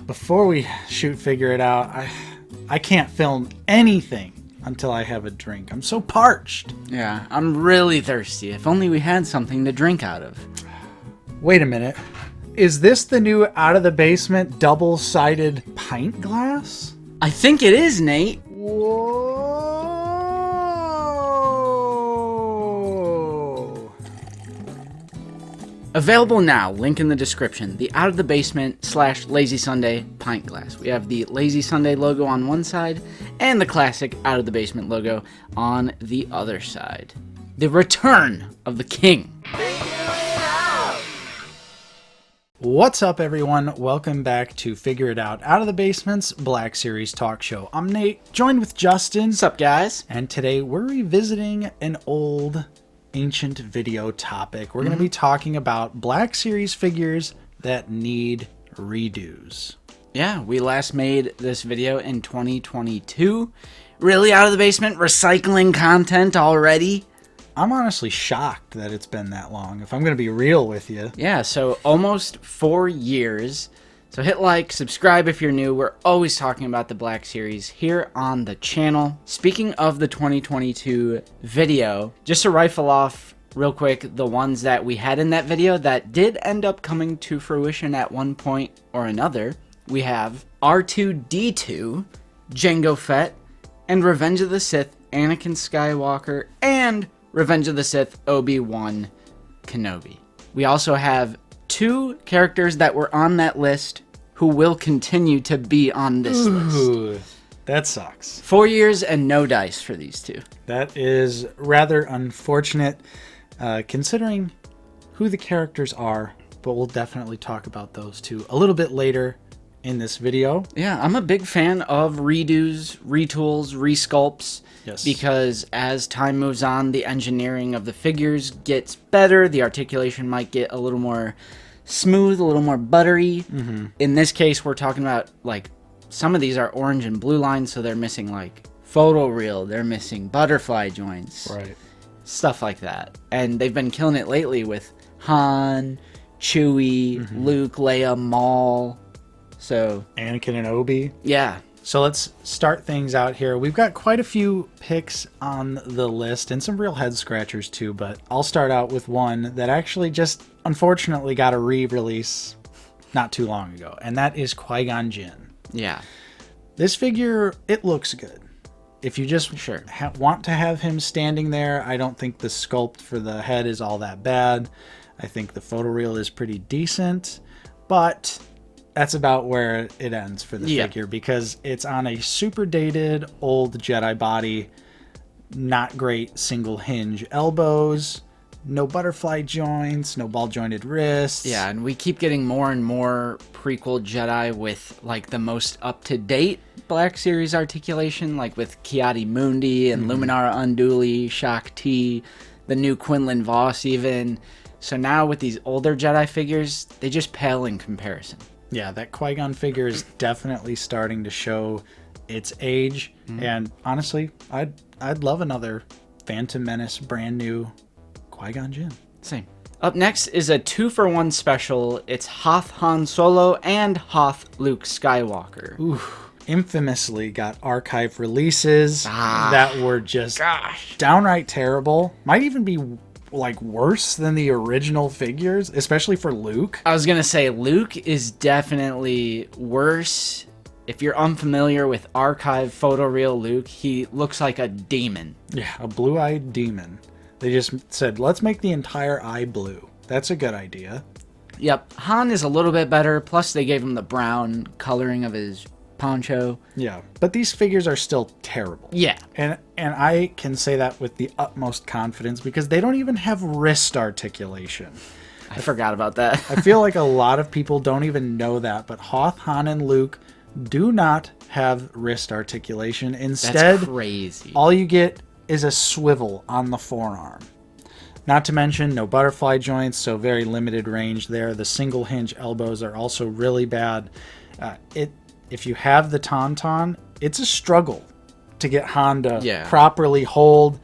before we figure it out, I can't film anything until I have a drink. I'm so parched. Yeah, I'm really thirsty. If only we had something to drink out of. Wait a minute. Is this the new Out of the Basement double-sided pint glass? I think it is, Nate. Whoa! Available now, link in the description. The Out of the Basement / Lazy Sunday pint glass. We have the Lazy Sunday logo on one side and the classic Out of the Basement logo on the other side. The return of the king. What's up, everyone? Welcome back to Figure It Out of the Basement's Black Series talk show. I'm Nate, joined with Justin. What's up, guys? And today we're revisiting an old, ancient video topic. We're going to be talking about Black Series figures that need redos. Yeah, we last made this video in 2022. Really Out of the Basement recycling content already? I'm honestly shocked that it's been that long, if I'm going to be real with you. Yeah, so almost 4 years. So hit like, subscribe if you're new. We're always talking about the Black Series here on the channel. Speaking of the 2022 video, just to rifle off real quick the ones that we had in that video that did end up coming to fruition at one point or another, we have R2-D2, Jango Fett, and Revenge of the Sith, Anakin Skywalker, and Revenge of the Sith, Obi-Wan Kenobi. We also have 2 characters that were on that list who will continue to be on this list. That sucks. 4 years and no dice for these 2. That is rather unfortunate, considering who the characters are, but we'll definitely talk about those 2 a little bit later in this video. Yeah, I'm a big fan of redos, retools, resculpts. Yes. Because as time moves on, the engineering of the figures gets better. The articulation might get a little more smooth, a little more buttery. Mm-hmm. In this case, we're talking about, like, some of these are orange and blue lines, so they're missing, like, photoreal. They're missing butterfly joints. Right. Stuff like that. And they've been killing it lately with Han, Chewie, Luke, Leia, Maul. So Anakin and Obi. Yeah. So let's start things out here. We've got quite a few picks on the list and some real head scratchers too, but I'll start out with one that actually just unfortunately got a re-release not too long ago, and that is Qui-Gon Jinn. Yeah. This figure, it looks good. If you just want to have him standing there, I don't think the sculpt for the head is all that bad. I think the photoreal is pretty decent, but that's about where it ends for the figure, because it's on a super dated old Jedi body, not great single hinge elbows, no butterfly joints, no ball jointed wrists. Yeah, and we keep getting more and more prequel Jedi with, like, the most up-to-date Black Series articulation, like with Ki-Adi-Mundi and Luminara Unduli, Shakti, the new Quinlan Vos even. So now with these older Jedi figures, they just pale in comparison. Yeah, that Qui-Gon figure is definitely starting to show its age, and honestly, I'd love another Phantom Menace brand new Qui-Gon Jinn. Same. Up next is a 2-for-1 special. It's Hoth Han Solo and Hoth Luke Skywalker. Ooh, infamously got archive releases that were just downright terrible. Might even be like worse than the original figures, especially for Luke. I was gonna say Luke is definitely worse. If you're unfamiliar with archive photoreal Luke, he looks like a demon. Yeah, a blue-eyed demon. They just said, let's make the entire eye blue. That's a good idea. Yep, Han is a little bit better, plus they gave him the brown coloring of his poncho. Yeah, but these figures are still terrible. Yeah. And I can say that with the utmost confidence because they don't even have wrist articulation. I forgot about that. I feel like a lot of people don't even know that, but Hoth, Han, and Luke do not have wrist articulation. Instead, that's crazy. All you get is a swivel on the forearm. Not to mention no butterfly joints, so very limited range there. The single hinge elbows are also really bad. If you have the Tauntaun, it's a struggle to get Han to properly hold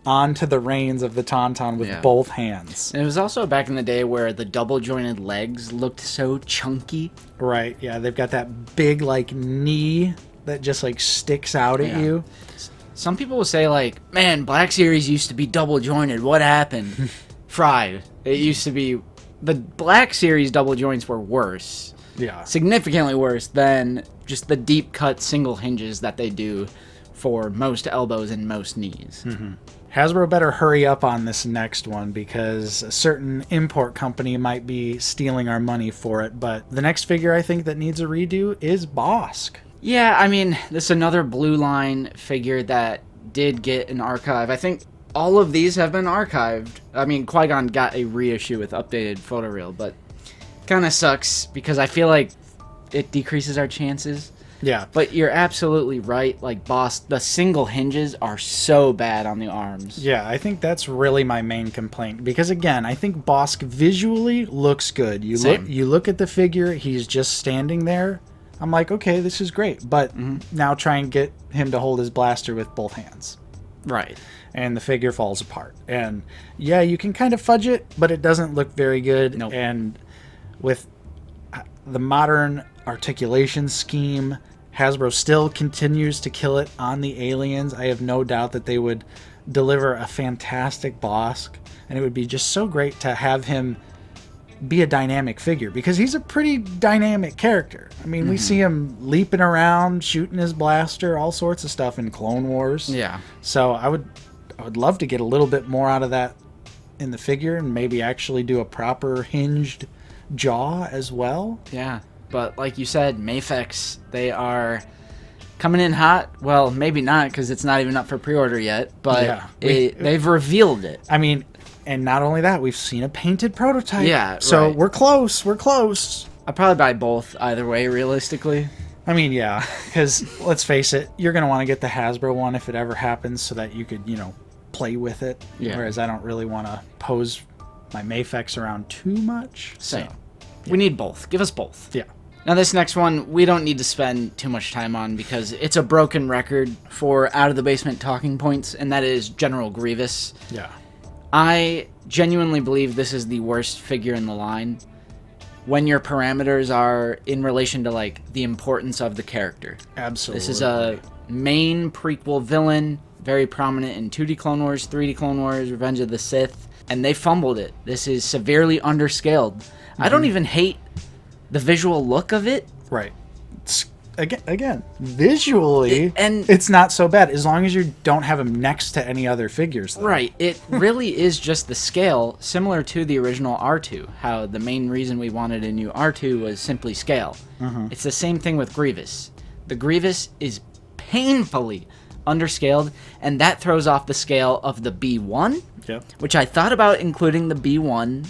onto the reins of the Tauntaun with both hands. And it was also back in the day where the double jointed legs looked so chunky. Right, yeah, they've got that big, like, knee that just, like, sticks out at you. Some people will say, like, man, Black Series used to be double jointed. What happened? Fried. It used to be... The Black Series double joints were worse. Yeah. Significantly worse than just the deep cut single hinges that they do for most elbows and most knees. Mm-hmm. Hasbro better hurry up on this next one because a certain import company might be stealing our money for it. But the next figure I think that needs a redo is Bosk. Yeah, I mean, this is another Blue Line figure that did get an archive. I think all of these have been archived. I mean, Qui-Gon got a reissue with updated photoreal, but kind of sucks because I feel like it decreases our chances. Yeah. But you're absolutely right. Like, Bosk, the single hinges are so bad on the arms. Yeah, I think that's really my main complaint. Because, again, I think Bosk visually looks good. You look at the figure, he's just standing there. I'm like, okay, this is great. But now try and get him to hold his blaster with both hands. Right. And the figure falls apart. And, yeah, you can kind of fudge it, but it doesn't look very good. Nope. And with the modern articulation scheme, Hasbro still continues to kill it on the aliens. I have no doubt that they would deliver a fantastic Bosk, and it would be just so great to have him be a dynamic figure because he's a pretty dynamic character. I mean, we see him leaping around, shooting his blaster, all sorts of stuff in Clone Wars. Yeah. So I would love to get a little bit more out of that in the figure and maybe actually do a proper hinged jaw as well. Yeah. But like you said, Mafex, they are coming in hot. Well, maybe not because it's not even up for pre-order yet, but they've revealed it. I mean, and not only that, we've seen a painted prototype. Yeah, so right. We're close. We're close. I'll probably buy both either way, realistically. I mean, yeah, because let's face it, you're going to want to get the Hasbro one if it ever happens so that you could, play with it. Yeah. Whereas I don't really want to pose my Mafex around too much. Same. So, We need both. Give us both. yeah. Now, this next one, we don't need to spend too much time on because it's a broken record for Out of the Basement talking points, and that is General Grievous. Yeah. I genuinely believe this is the worst figure in the line when your parameters are in relation to, like, the importance of the character. Absolutely. This is a main prequel villain, very prominent in 2D Clone Wars, 3D Clone Wars, Revenge of the Sith, and they fumbled it. This is severely underscaled. I don't even hate the visual look of it. Right. Again, visually, and it's not so bad as long as you don't have him next to any other figures. Though. Right. It really is just the scale, similar to the original R2, how the main reason we wanted a new R2 was simply scale. It's the same thing with Grievous. The Grievous is painfully underscaled, and that throws off the scale of the B1, which I thought about including the B1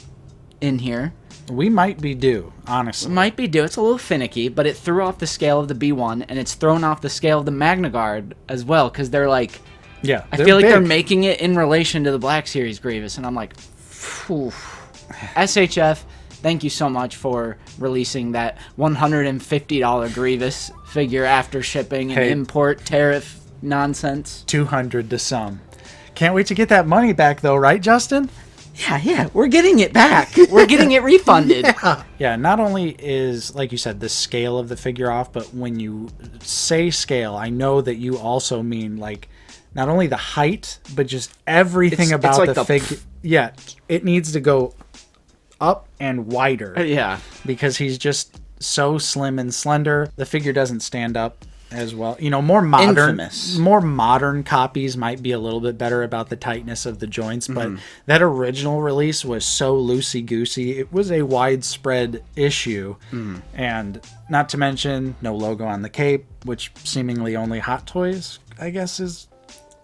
in here. We might be due, honestly. Might be due. It's a little finicky, but it threw off the scale of the B1, and it's thrown off the scale of the Magna Guard as well, because they're like... Yeah, I feel like they're making it in relation to the Black Series Grievous, and I'm like, phew. SHF, thank you so much for releasing that $150 Grievous figure after shipping and import tariff nonsense. $200 to some. Can't wait to get that money back, though, right, Justin? Yeah, we're getting it back. We're getting it refunded. Yeah, not only is, like you said, the scale of the figure off, but when you say scale, I know that you also mean, like, not only the height, but just everything about like the figure. Yeah, it needs to go up and wider. Yeah. Because he's just so slim and slender. The figure doesn't stand up as well. More modern copies might be a little bit better about the tightness of the joints, but that original release was so loosey-goosey. It was a widespread issue, and not to mention no logo on the cape, which seemingly only Hot Toys, I guess, is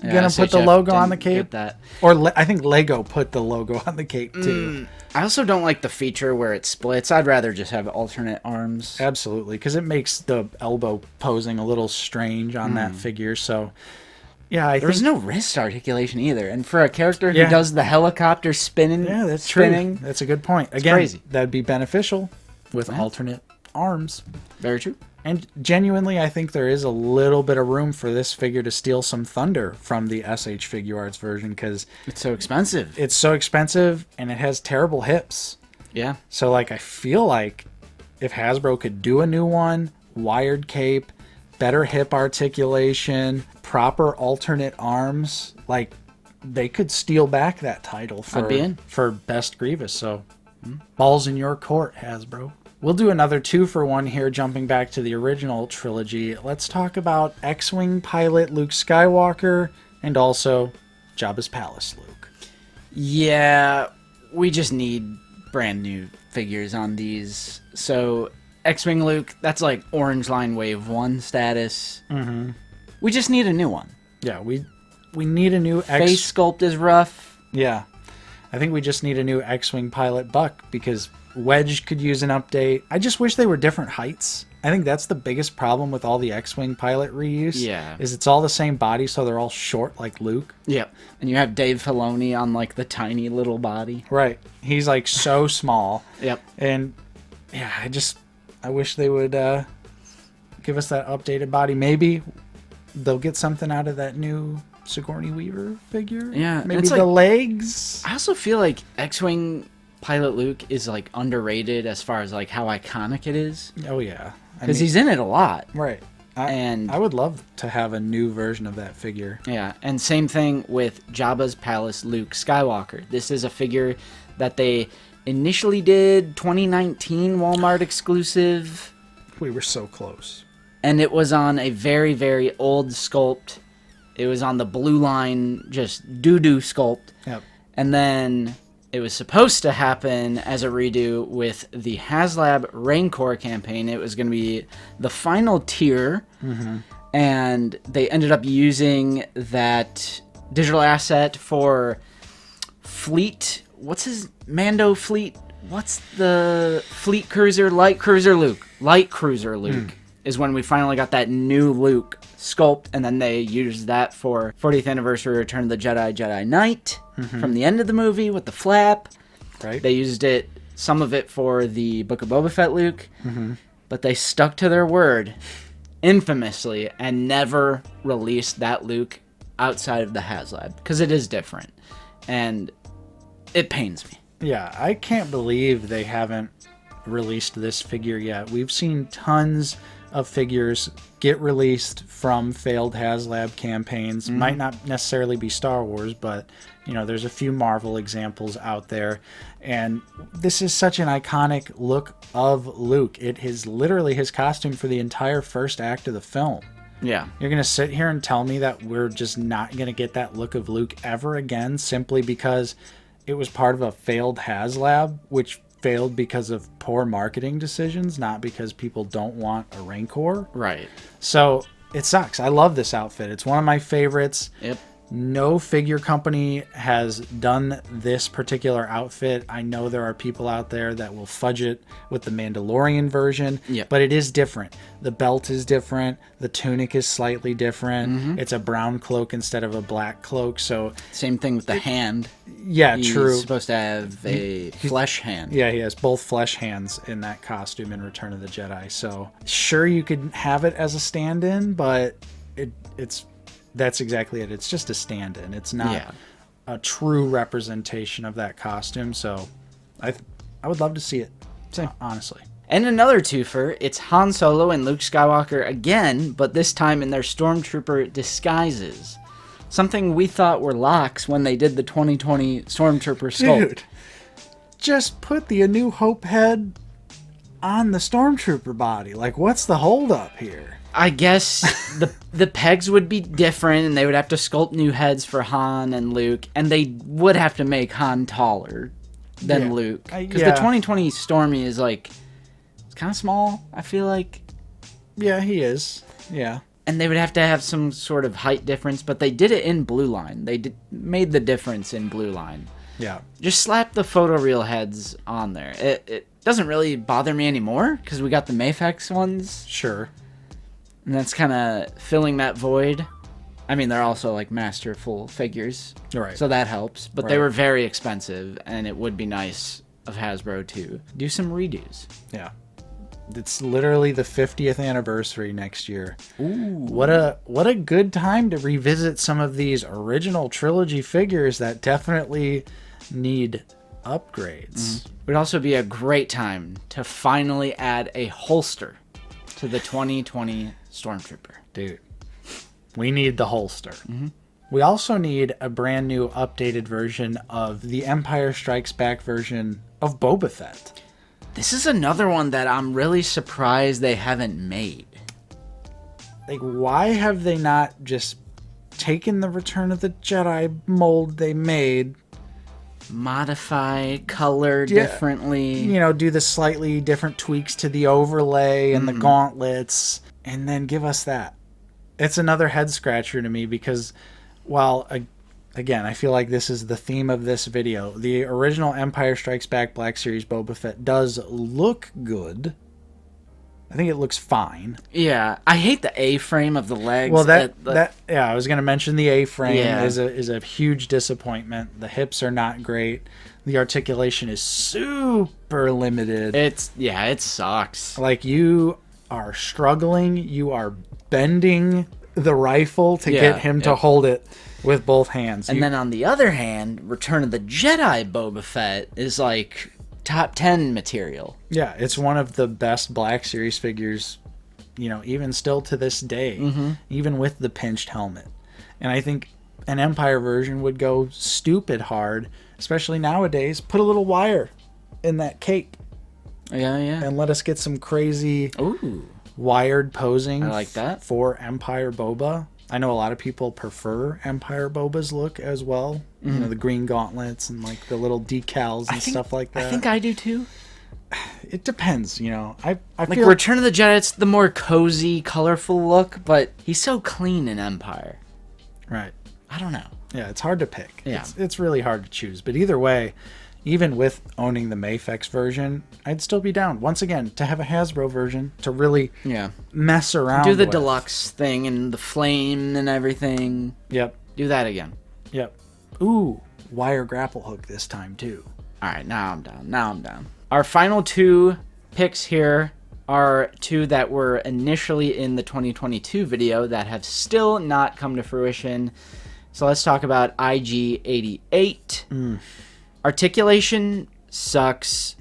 gonna put the logo on the cape. That. Or I think Lego put the logo on the cape too. I also don't like the feature where it splits. I'd rather just have alternate arms. Absolutely, because it makes the elbow posing a little strange on that figure. So, yeah, There's no wrist articulation either. And for a character who does the helicopter spinning, that's spinning, true. That's a good point. Again, crazy. That'd be beneficial with alternate arms. Very true. And genuinely, I think there is a little bit of room for this figure to steal some thunder from the SH Figuarts version, because it's so expensive. It's so expensive, and it has terrible hips. Yeah. So, like, I feel like if Hasbro could do a new one, wired cape, better hip articulation, proper alternate arms, like, they could steal back that title for Best Grievous. So, balls in your court, Hasbro. We'll do another 2-for-1 here, jumping back to the original trilogy. Let's talk about X-Wing pilot Luke Skywalker and also Jabba's Palace Luke. Yeah, we just need brand new figures on these. So, X-Wing Luke, that's like Orange Line Wave 1 status. Mm-hmm. We just need a new one. Yeah, we need a new face sculpt is rough. Yeah. I think we just need a new X-Wing pilot Buck, because Wedge could use an update. I just wish they were different heights. I think that's the biggest problem with all the X-Wing pilot reuse. Yeah. Is it's all the same body, so they're all short like Luke. Yep. And you have Dave Filoni on like the tiny little body. Right. He's like so small. Yep. And yeah, I wish they would give us that updated body. Maybe they'll get something out of that new Sigourney Weaver figure. Yeah. Maybe the legs. I also feel like X-Wing pilot Luke is like underrated as far as like how iconic it is. Oh yeah. Because he's in it a lot. Right. And I would love to have a new version of that figure. Yeah, and same thing with Jabba's Palace Luke Skywalker. This is a figure that they initially did 2019 Walmart exclusive. We were so close. And it was on a very, very old sculpt. It was on the Blue Line, just doo-doo sculpt. Yep. And then it was supposed to happen as a redo with the HasLab Rancor campaign. It was going to be the final tier. Mm-hmm. And they ended up using that digital asset for Fleet. What's his Mando Fleet? What's the Fleet Cruiser? Light Cruiser Luke. Light Cruiser Luke is when we finally got that new Luke sculpt, and then they used that for 40th anniversary Return of the Jedi Knight from the end of the movie with the flap. Right. They used some of it for the Book of Boba Fett Luke, but they stuck to their word infamously and never released that Luke outside of the HasLab, because it is different, and it pains me. Yeah, I can't believe they haven't released this figure yet. We've seen tons of figures get released from failed HasLab campaigns. Might not necessarily be Star Wars, but you know, there's a few Marvel examples out there, and this is such an iconic look of Luke. It is literally his costume for the entire first act of the film. Yeah. You're going to sit here and tell me that we're just not going to get that look of Luke ever again simply because it was part of a failed HasLab, which failed because of poor marketing decisions, not because people don't want a Rancor. Right. So it sucks. I love this outfit. It's one of my favorites. Yep. No figure company has done this particular outfit. I know there are people out there that will fudge it with the Mandalorian version, but it is different. The belt is different. The tunic is slightly different. It's a brown cloak instead of a black cloak. So same thing with the hand. Yeah, He's true. Supposed to have a flesh hand. Yeah, he has both flesh hands in that costume in Return of the Jedi. So sure, you could have it as a stand-in, but that's exactly it. It's just a stand-in. It's not a true representation of that costume. So I would love to see it, honestly. And another twofer, it's Han Solo and Luke Skywalker again, but this time in their Stormtrooper disguises. Something we thought were locks when they did the 2020 Stormtrooper sculpt. Dude, just put the A New Hope head on the Stormtrooper body. Like, what's the holdup here? I guess the pegs would be different, and they would have to sculpt new heads for Han and Luke, and they would have to make Han taller than Luke. Because the 2020 Stormy is like, it's kind of small, I feel like. Yeah, he is. Yeah. And they would have to have some sort of height difference, but they did it in Blue Line. They made the difference in Blue Line. Yeah. Just slap the photoreal heads on there. It doesn't really bother me anymore, because we got the Mafex ones. Sure. And that's kind of filling that void. I mean, they're also like masterful figures. Right. So that helps. But they were very expensive, and it would be nice of Hasbro to do some redos. Yeah. It's literally the 50th anniversary next year. Ooh. What a good time to revisit some of these original trilogy figures that definitely need upgrades. Would also be a great time to finally add a holster to the 2020 Stormtrooper. Dude, we need the holster. We also need a brand new updated version of the Empire Strikes Back version of Boba Fett. This is another one that I'm really surprised they haven't made. Like, why have they not just taken the Return of the Jedi mold they made, modify color differently, you know, do the slightly different tweaks to the overlay and the gauntlets, and then give us that? It's another head scratcher to me because, while again, I feel like this is the theme of this video, the original Empire Strikes Back Black Series Boba Fett does look good. I think it looks fine. Yeah, I hate the A-frame of the legs. Well, I was going to mention the A-frame is a huge disappointment. The hips are not great. The articulation is super limited. It sucks. Like, you are struggling. You are bending the rifle to get him to hold it with both hands. And then on the other hand, Return of the Jedi Boba Fett is like top 10 material. Yeah, it's one of the best Black Series figures, you know, even still to this day, even with the pinched helmet. And I think an Empire version would go stupid hard, especially nowadays. Put a little wire in that cape. Yeah. And let us get some crazy Ooh. wired posing. I like that. For Empire Boba. I know a lot of people prefer Empire Boba's look as well. You know, the green gauntlets and like the little decals and stuff like that. I think I do too. It depends, you know. I Like feel Return of the Jedi, it's the more cozy, colorful look, but he's so clean in Empire. right. I don't know. Yeah, it's hard to pick. Yeah. It's really hard to choose. But either way, even with owning the Mafex version, I'd still be down, once again, to have a Hasbro version to really mess around Do the with. deluxe thing and the flame and everything. Yep. Do that again. Yep. Ooh, wire grapple hook this time, too. All right, now I'm down. Our final two picks here are two that were initially in the 2022 video that have still not come to fruition. So let's talk about IG-88. Articulation sucks.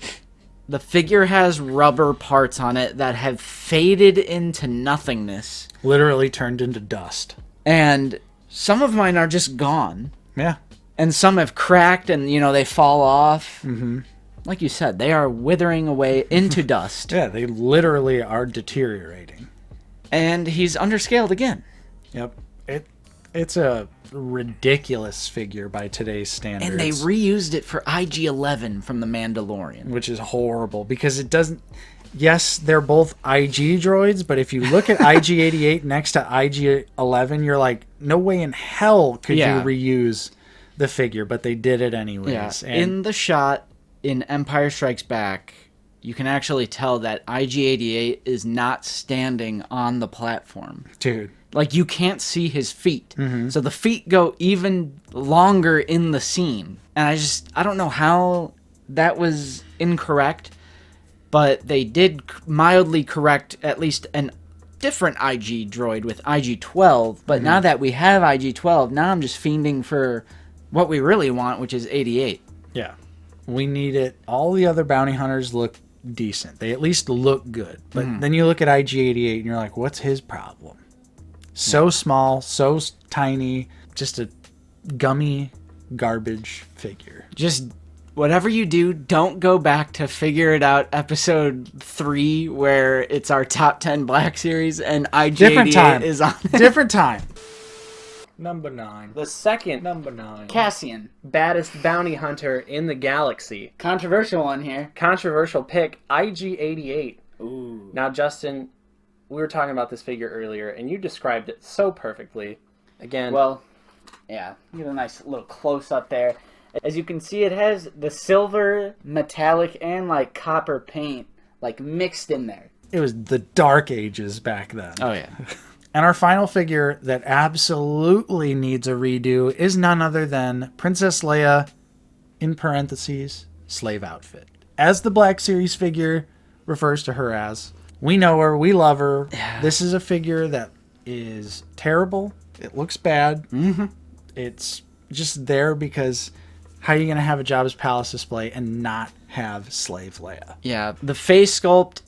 The figure has rubber parts on it that have faded into nothingness. Literally turned into dust. And some of mine are just gone. Yeah. And some have cracked and, you know, they fall off. Like you said, they are withering away into dust. Yeah, they literally are deteriorating. And he's underscaled again. Yep. It's a ridiculous figure by today's standards. And they reused it for IG-11 from The Mandalorian. Which is horrible because it doesn't... Yes, they're both IG droids, but if you look at IG-88 next to IG-11, you're like, no way in hell could you reuse the figure, but they did it anyways. Yeah. And in the shot in Empire Strikes Back, you can actually tell that IG-88 is not standing on the platform. Dude. Like, you can't see his feet. So the feet go even longer in the scene. And I don't know how that was incorrect, but they did mildly correct at least an different IG droid with IG-12. But now that we have IG-12, now I'm just fiending for what we really want, which is 88. Yeah. We need it. All the other bounty hunters look decent. They at least look good. But then you look at IG-88 and you're like, what's his problem? So small, so tiny, just a gummy garbage figure. Just whatever you do, don't go back to Figure It Out episode 3 where it's our top 10 Black Series and IG-88 is on it. Different time. Number 9. The second Number 9. Cassian. baddest bounty hunter in the galaxy. Controversial one here. Controversial pick, IG-88. Ooh. Now, Justin, we were talking about this figure earlier, and you described it so perfectly. Again, Well, yeah, get a nice little close-up there. As you can see, it has the silver, metallic, and, like, copper paint, like, mixed in there. It was the dark ages back then. Oh, yeah. And our final figure that absolutely needs a redo is none other than Princess Leia, in parentheses, slave outfit. As the Black Series figure refers to her as. We know her. We love her. Yeah. This is a figure that is terrible. It looks bad. Mm-hmm. It's just there because how are you going to have a Jabba's Palace display and not have Slave Leia? Yeah, the face sculpt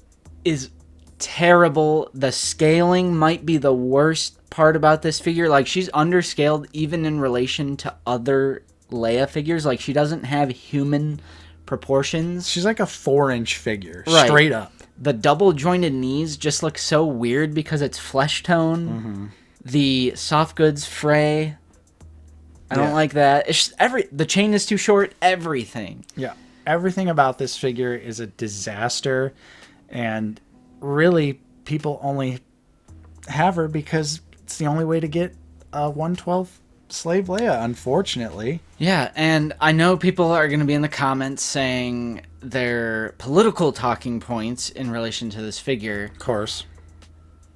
is terrible. The scaling might be the worst part about this figure. Like, she's underscaled even in relation to other Leia figures. Like, she doesn't have human proportions. She's like a 4-inch figure, right, straight up. The double jointed knees just look so weird because it's flesh tone. Mm-hmm. The soft goods fray, I don't like that. It's just the chain is too short. Everything. Yeah, everything about this figure is a disaster, and really, people only have her because it's the only way to get a 1/12 Slave Leia, unfortunately. Yeah, and I know people are going to be in the comments saying their political talking points in relation to this figure. Of course.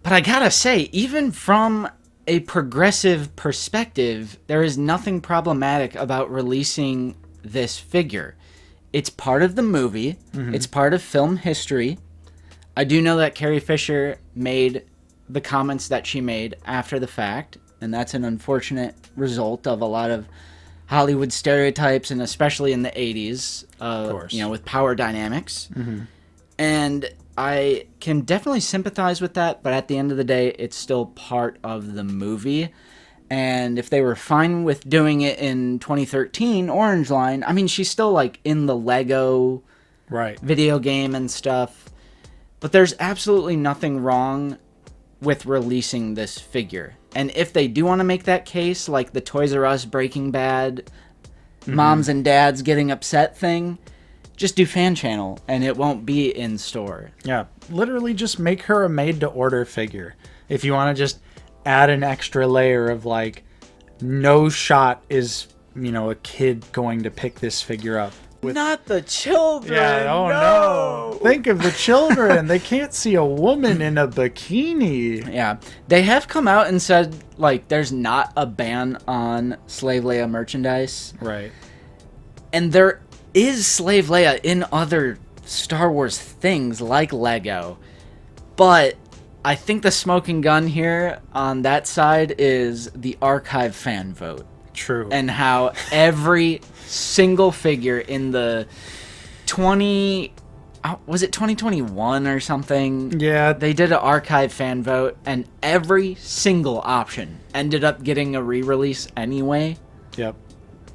But I gotta say, even from a progressive perspective, there is nothing problematic about releasing this figure. It's part of the movie. Mm-hmm. It's part of film history. I do know that Carrie Fisher made the comments that she made after the fact, and that's an unfortunate result of a lot of Hollywood stereotypes, and especially in the 80s, of course, with power dynamics. Mm-hmm. And I can definitely sympathize with that, but at the end of the day, it's still part of the movie. And if they were fine with doing it in 2013, Orange Line, I mean, she's still like in the Lego video game and stuff. But there's absolutely nothing wrong with releasing this figure. And if they do want to make that case, like the Toys R Us Breaking Bad, moms and dads getting upset thing, just do fan channel and it won't be in store. Yeah, literally just make her a made-to-order figure. If you want to just add an extra layer of like, no shot is, a kid going to pick this figure up. Not the children. Yeah, no. Think of the children. They can't see a woman in a bikini. Yeah. They have come out and said, like, there's not a ban on Slave Leia merchandise. Right. And there is Slave Leia in other Star Wars things like Lego. But I think the smoking gun here on that side is the archive fan vote. True. And how every single figure in the 2021 or something? Yeah. They did an archive fan vote, and every single option ended up getting a re-release anyway. Yep.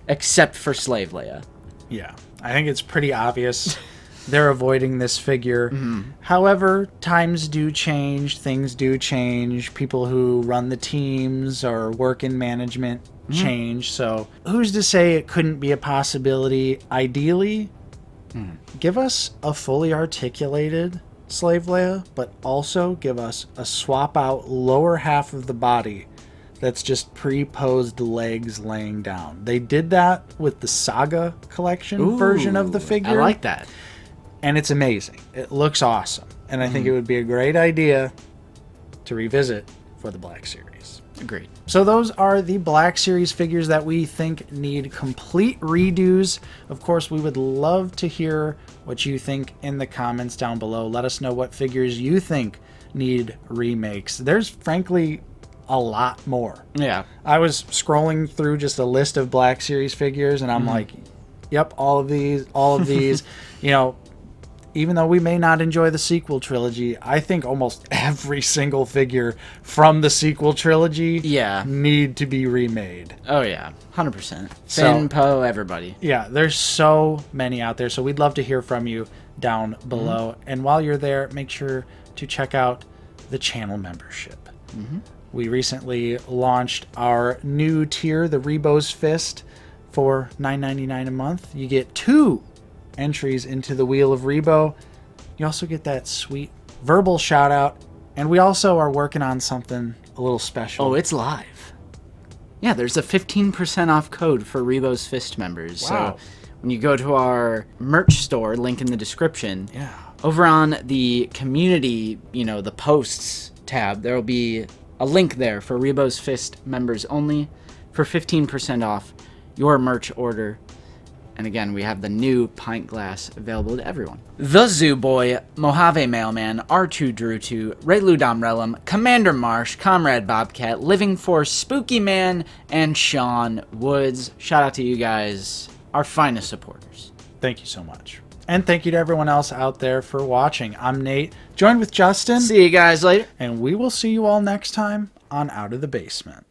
Except for Slave Leia. Yeah. I think it's pretty obvious they're avoiding this figure. Mm-hmm. However, times do change. Things do change. People who run the teams or work in management change. So who's to say it couldn't be a possibility? Ideally, give us a fully articulated Slave Leia, but also give us a swap out lower half of the body that's just pre-posed legs laying down. They did that with the Saga collection version of the figure. I like that. And it's amazing. It looks awesome. And I think it would be a great idea to revisit for the Black Series. Agreed. So those are the Black Series figures that we think need complete redos. Of course, we would love to hear what you think in the comments down below. Let us know what figures you think need remakes. There's frankly a lot more. Yeah. I was scrolling through just a list of Black Series figures, and I'm like, yep, all of these. Even though we may not enjoy the sequel trilogy, I think almost every single figure from the sequel trilogy need to be remade. Oh, yeah. 100%. Finn, Poe, everybody. Yeah, there's so many out there, so we'd love to hear from you down below. And while you're there, make sure to check out the channel membership. We recently launched our new tier, the Rebo's Fist, for $9.99 a month. You get 2 entries into the Wheel of Rebo. You also get that sweet verbal shout out, and we also are working on something a little special. Oh, it's live. Yeah, there's a 15% off code for Rebo's Fist members. Wow. So when you go to our merch store, link in the description, over on the community, the posts tab, there will be a link there for Rebo's Fist members only for 15% off your merch order. And again, we have the new pint glass available to everyone. The Zoo Boy, Mojave Mailman, R2 Drutu, Raylu Domrellum, Commander Marsh, Comrade Bobcat, Living Force, Spooky Man, and Sean Woods. Shout out to you guys, our finest supporters. Thank you so much. And thank you to everyone else out there for watching. I'm Nate, joined with Justin. See you guys later. And we will see you all next time on Out of the Basement.